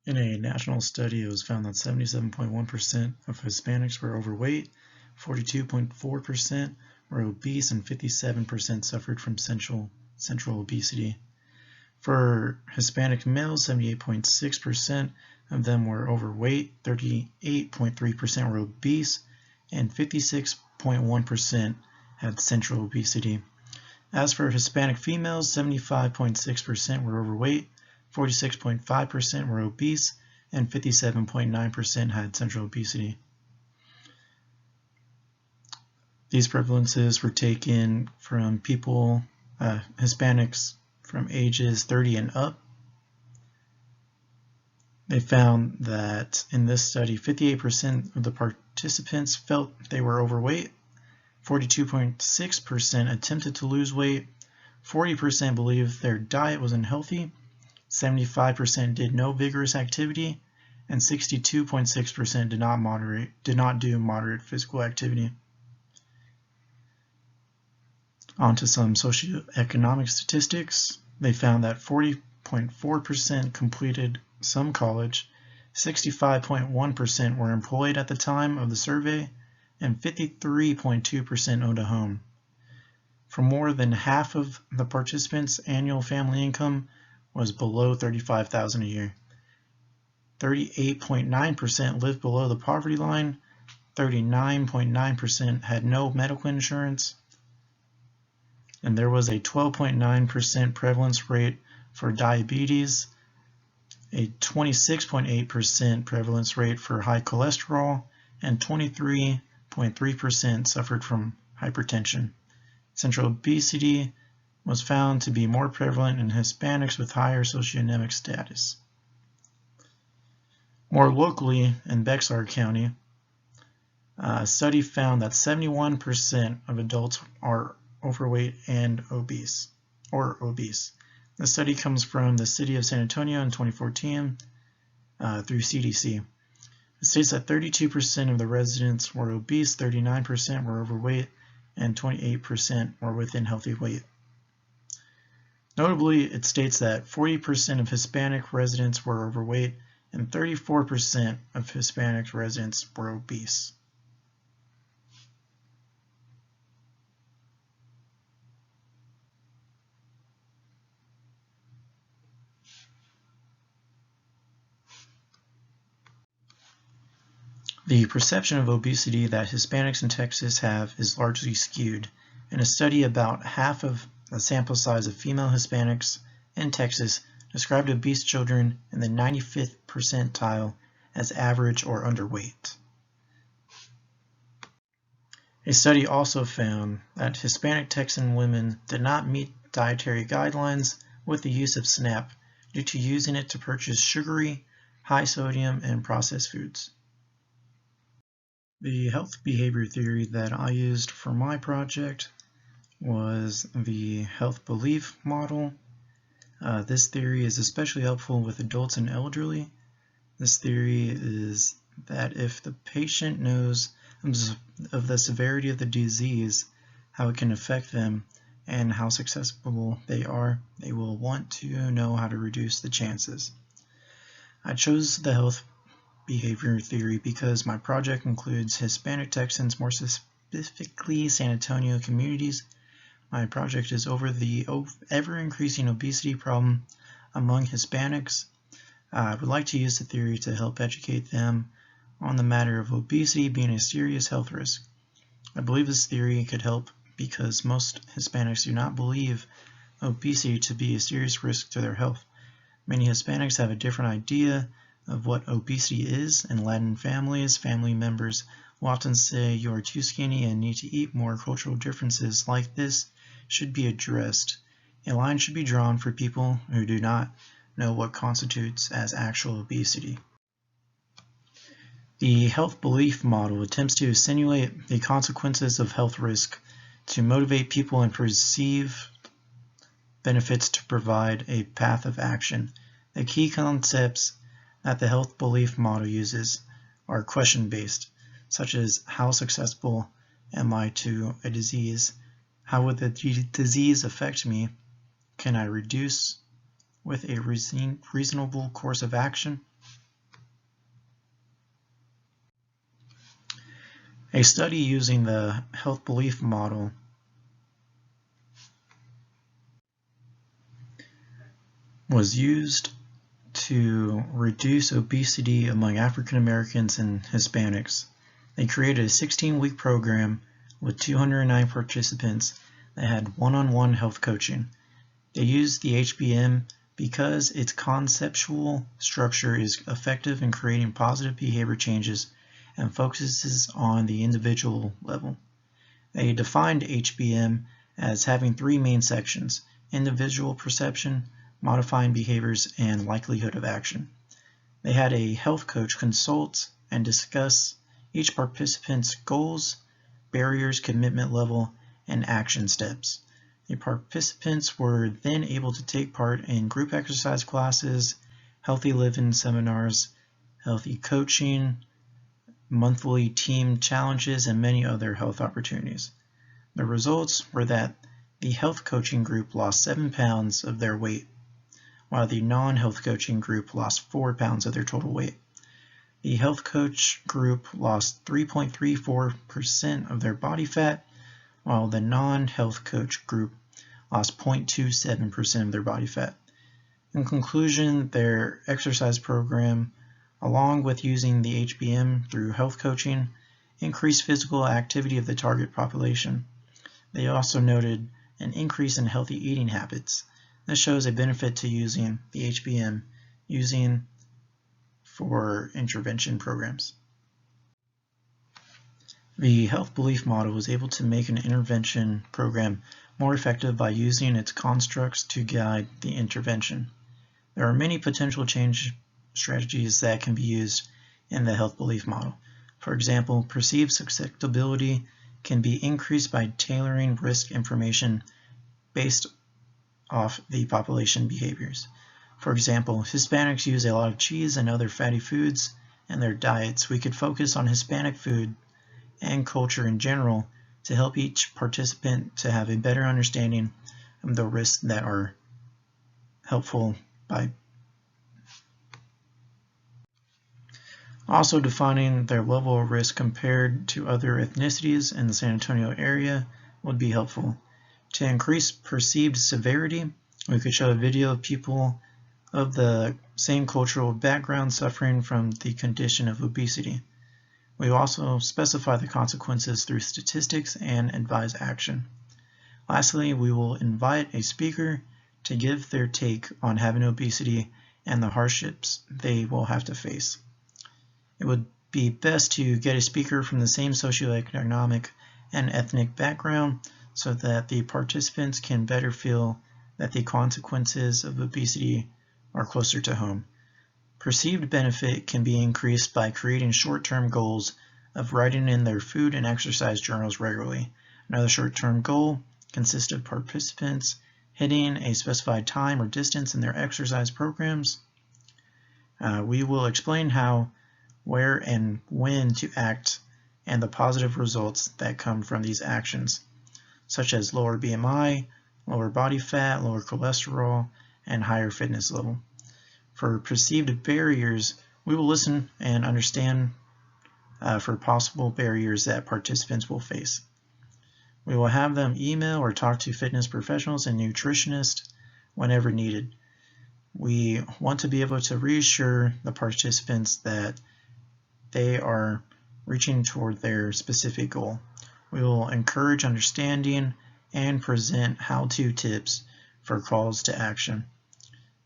In a national study, it was found that 77.1% of Hispanics were overweight, 42.4% were obese, and 57% suffered from central obesity. For Hispanic males, 78.6% of them were overweight, 38.3% were obese, and 56.1% had central obesity. As for Hispanic females, 75.6% were overweight, 46.5% were obese, and 57.9% had central obesity. These prevalences were taken from people, Hispanics from ages 30 and up. They found that in this study, 58% of the participants felt they were overweight, 42.6% attempted to lose weight, 40% believed their diet was unhealthy, 75% did no vigorous activity, and 62.6% did not do moderate physical activity. On to some socioeconomic statistics. They found that 40.4% completed some college, 65.1% were employed at the time of the survey, and 53.2% owned a home. For more than half of the participants, annual family income was below $35,000 a year. 38.9% lived below the poverty line, 39.9% had no medical insurance, and there was a 12.9% prevalence rate for diabetes, a 26.8% prevalence rate for high cholesterol, and 23.3% suffered from hypertension. Central obesity was found to be more prevalent in Hispanics with higher socioeconomic status. More locally, in Bexar County, a study found that 71% of adults are overweight and obese. The study comes from the city of San Antonio in 2014 through CDC. It states that 32% of the residents were obese, 39% were overweight, and 28% were within healthy weight. Notably, it states that 40% of Hispanic residents were overweight and 34% of Hispanic residents were obese. The perception of obesity that Hispanics in Texas have is largely skewed. In a study, about half of the sample size of female Hispanics in Texas described obese children in the 95th percentile as average or underweight. A study also found that Hispanic Texan women did not meet dietary guidelines with the use of SNAP due to using it to purchase sugary, high sodium, and processed foods. The health behavior theory that I used for my project was the health belief model. This theory is especially helpful with adults and elderly. This theory is that if the patient knows of the severity of the disease, how it can affect them, and how susceptible they are, they will want to know how to reduce the chances. I chose the health behavior theory because my project includes Hispanic Texans, more specifically San Antonio communities. My project is over the ever-increasing obesity problem among Hispanics. I would like to use the theory to help educate them on the matter of obesity being a serious health risk. I believe this theory could help because most Hispanics do not believe obesity to be a serious risk to their health. Many Hispanics have a different idea of what obesity is. In Latin families, family members will often say you are too skinny and need to eat more. Cultural differences like this should be addressed. A line should be drawn for people who do not know what constitutes as actual obesity. The health belief model attempts to simulate the consequences of health risk to motivate people and perceive benefits to provide a path of action. The key concepts that the health belief model uses are question-based, such as how susceptible am I to a disease? How would the disease affect me? Can I reduce with a reasonable course of action? A study using the health belief model was used to reduce obesity among African Americans and Hispanics. They created a 16-week program with 209 participants that had one-on-one health coaching. They used the HBM because its conceptual structure is effective in creating positive behavior changes and focuses on the individual level. They defined HBM as having three main sections: individual perception, modifying behaviors, and likelihood of action. They had a health coach consult and discuss each participant's goals, barriers, commitment level, and action steps. The participants were then able to take part in group exercise classes, healthy living seminars, healthy coaching, monthly team challenges, and many other health opportunities. The results were that the health coaching group lost 7 pounds of their weight, while the non-health coaching group lost 4 pounds of their total weight. The health coach group lost 3.34% of their body fat, while the non-health coach group lost 0.27% of their body fat. In conclusion, their exercise program, along with using the HBM through health coaching, increased physical activity of the target population. They also noted an increase in healthy eating habits. This shows a benefit to using the HBM for intervention programs. The health belief model was able to make an intervention program more effective by using its constructs to guide the intervention. There are many potential change strategies that can be used in the health belief model. For example, perceived susceptibility can be increased by tailoring risk information based off the population behaviors. For example, Hispanics use a lot of cheese and other fatty foods in their diets. We could focus on Hispanic food and culture in general to help each participant to have a better understanding of the risks that are helpful by also defining their level of risk compared to other ethnicities in the San Antonio area would be helpful. To increase perceived severity, we could show a video of people of the same cultural background suffering from the condition of obesity. We also specify the consequences through statistics and advise action. Lastly, we will invite a speaker to give their take on having obesity and the hardships they will have to face. It would be best to get a speaker from the same socioeconomic and ethnic background so that the participants can better feel that the consequences of obesity are closer to home. Perceived benefit can be increased by creating short-term goals of writing in their food and exercise journals regularly. Another short-term goal consists of participants hitting a specified time or distance in their exercise programs. We will explain how, where, and when to act and the positive results that come from these actions, such as lower BMI, lower body fat, lower cholesterol, and higher fitness level. For perceived barriers, we will listen and understand for possible barriers that participants will face. We will have them email or talk to fitness professionals and nutritionists whenever needed. We want to be able to reassure the participants that they are reaching toward their specific goal. We will encourage understanding and present how-to tips for calls to action.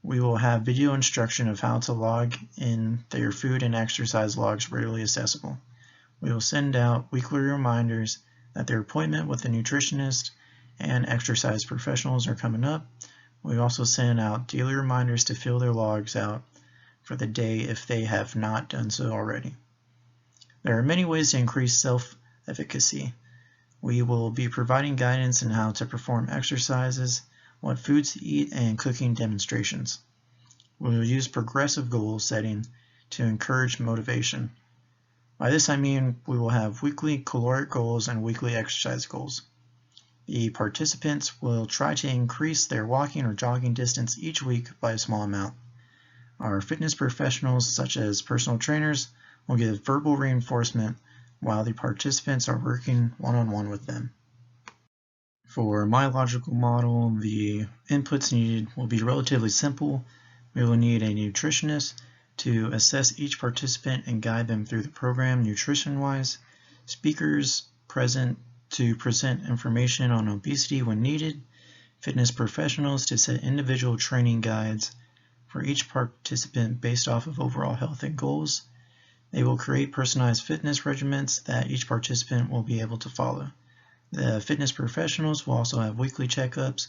We will have video instruction of how to log in their food and exercise logs readily accessible. We will send out weekly reminders that their appointment with a nutritionist and exercise professionals are coming up. We also send out daily reminders to fill their logs out for the day if they have not done so already. There are many ways to increase self-efficacy. We will be providing guidance on how to perform exercises, what foods to eat, and cooking demonstrations. We will use progressive goal setting to encourage motivation. By this I mean we will have weekly caloric goals and weekly exercise goals. The participants will try to increase their walking or jogging distance each week by a small amount. Our fitness professionals, such as personal trainers, will give verbal reinforcement while the participants are working one-on-one with them. For my logical model, the inputs needed will be relatively simple. We will need a nutritionist to assess each participant and guide them through the program nutrition-wise, speakers present to present information on obesity when needed, fitness professionals to set individual training guides for each participant based off of overall health and goals. They will create personalized fitness regimens that each participant will be able to follow. The fitness professionals will also have weekly checkups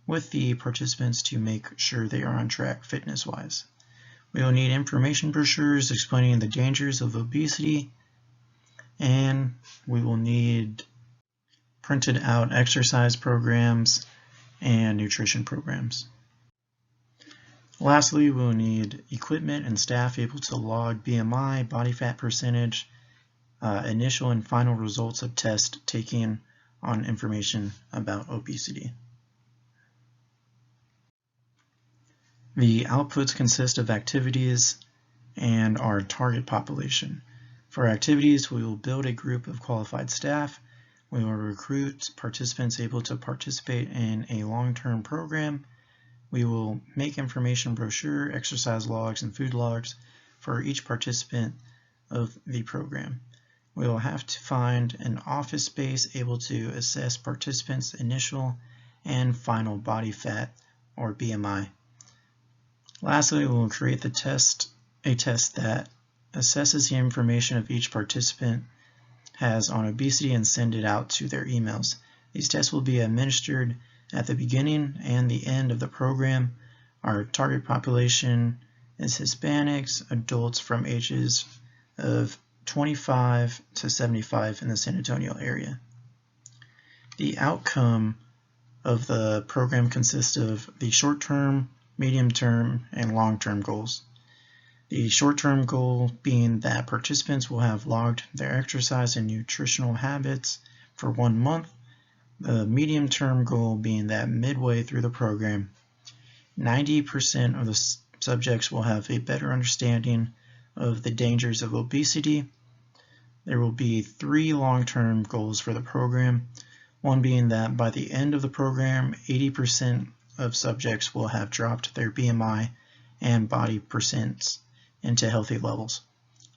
with the participants to make sure they are on track fitness-wise. We will need information brochures explaining the dangers of obesity, and we will need printed out exercise programs and nutrition programs. Lastly, we'll need equipment and staff able to log BMI, body fat percentage, initial and final results of tests taken on information about obesity. The outputs consist of activities and our target population. For activities, we will build a group of qualified staff. We will recruit participants able to participate in a long-term program. We will make information brochure, exercise logs, and food logs for each participant of the program. We will have to find an office space able to assess participants' initial and final body fat or BMI. Lastly, we will create a test that assesses the information of each participant has on obesity and send it out to their emails. These tests will be administered at the beginning and the end of the program. Our target population is Hispanics, adults from ages of 25 to 75 in the San Antonio area. The outcome of the program consists of the short-term, medium-term, and long-term goals. The short-term goal being that participants will have logged their exercise and nutritional habits for 1 month. The medium-term goal being that midway through the program, 90% of the subjects will have a better understanding of the dangers of obesity. There will be 3 long-term goals for the program, one being that by the end of the program, 80% of subjects will have dropped their BMI and body percents into healthy levels.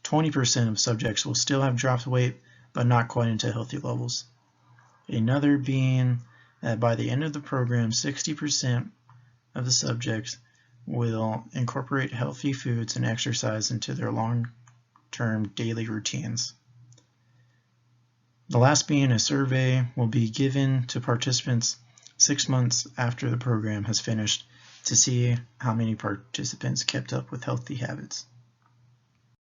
20% of subjects will still have dropped weight, but not quite into healthy levels. Another being that by the end of the program, 60% of the subjects will incorporate healthy foods and exercise into their long-term daily routines. The last being a survey will be given to participants 6 months after the program has finished to see how many participants kept up with healthy habits.